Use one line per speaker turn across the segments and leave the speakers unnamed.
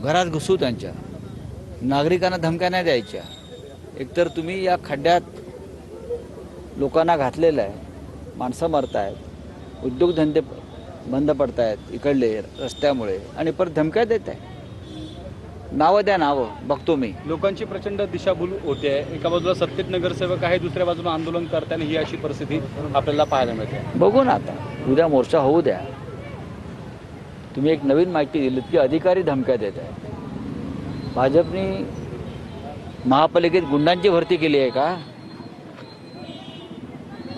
घरात घुसू त्यांच्या, नागरिकांना धमक्या नाही द्यायच्या. एकतर तुम्ही या खड्ड्यात लोकांना घातलेलं आहे, माणसं मरतायत, उद्योगधंदे बंद पडतायत इकडले रस्त्यामुळे, आणि परत धमक्या देत आहे. नावं द्या, नावं बघतो मी.
लोकांची प्रचंड दिशाभूल होते आहे. एका बाजूला सत्तेत नगरसेवक आहे, दुसऱ्या बाजूला आंदोलन करताना ही अशी परिस्थिती आपल्याला पाहायला मिळते.
बघू ना आता, उद्या मोर्चा होऊ द्या. तुम्ही एक नवीन माहिती दिलीत की अधिकारी धमक्या देत आहेत. भाजपने महापालिकेत गुंडांची भरती केली आहे का?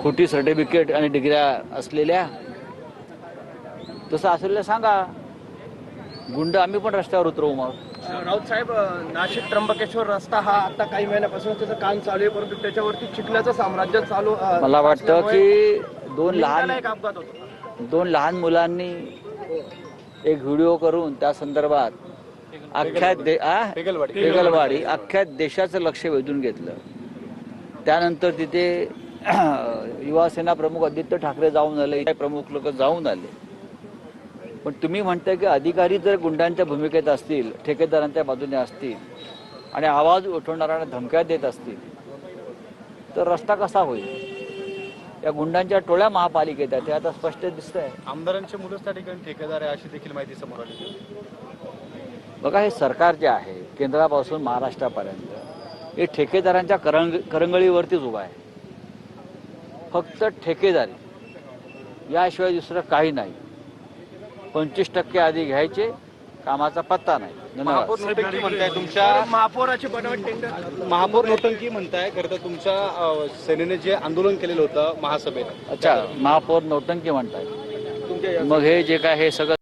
खोटी सर्टिफिकेट आणि डिग्र्या असलेल्या? तसं असलेलं सांगा, गुंड आम्ही पण रस्त्यावर उतरवू. मग
राऊत साहेब, नाशिक त्र्यंबकेश्वर रस्ता हा आता काही महिन्यापासून त्याचं काम चालू आहे, परंतु त्याच्यावरती चिखलाचं साम्राज्य चालू.
मला वाटतं की दोन
एक अपघात होतो.
लहान मुलांनी एक व्हिडिओ करून त्या संदर्भात पेगलवाडी अख्ख्या देशाचं लक्ष वेधून घेतलं. त्यानंतर तिथे युवासेना प्रमुख आदित्य ठाकरे जाऊन आले, इतर प्रमुख लोक जाऊन आले. पण तुम्ही म्हणताय की अधिकारी जर गुंडांच्या भूमिकेत असतील, ठेकेदारांच्या बाजूने असतील आणि आवाज उठवणाऱ्यांना धमक्या देत असतील, तर रस्ता कसा होईल? या गुंडांच्या टोळ्या महापालिकेत आहेत, ते आता स्पष्ट दिसत आहे.
आमदारांच्या मुलंच त्या ठिकाणी ठेकेदार आहे अशी देखील माहिती समोर आली.
बघा, हे सरकार जे आहे केंद्रापासून महाराष्ट्रापर्यंत हे ठेकेदारांच्या करंगळीवरतीच उभा आहे. फक्त ठेकेदारी, याशिवाय दुसरं काही नाही. 25% आधी घ्यायचे, कामाचा पत्ता नाही.
महापौर नोटंकी म्हणताय तुमच्या,
महापौराची बनावट टेंडर,
महापौर नोटंकी म्हणताय. खरं तर तुमच्या सेनेने जे आंदोलन केलेलं होतं महासभेत.
अच्छा, महापौर नौटंकी म्हणताय.
तुमच्या
मग हे जे काय हे सगळं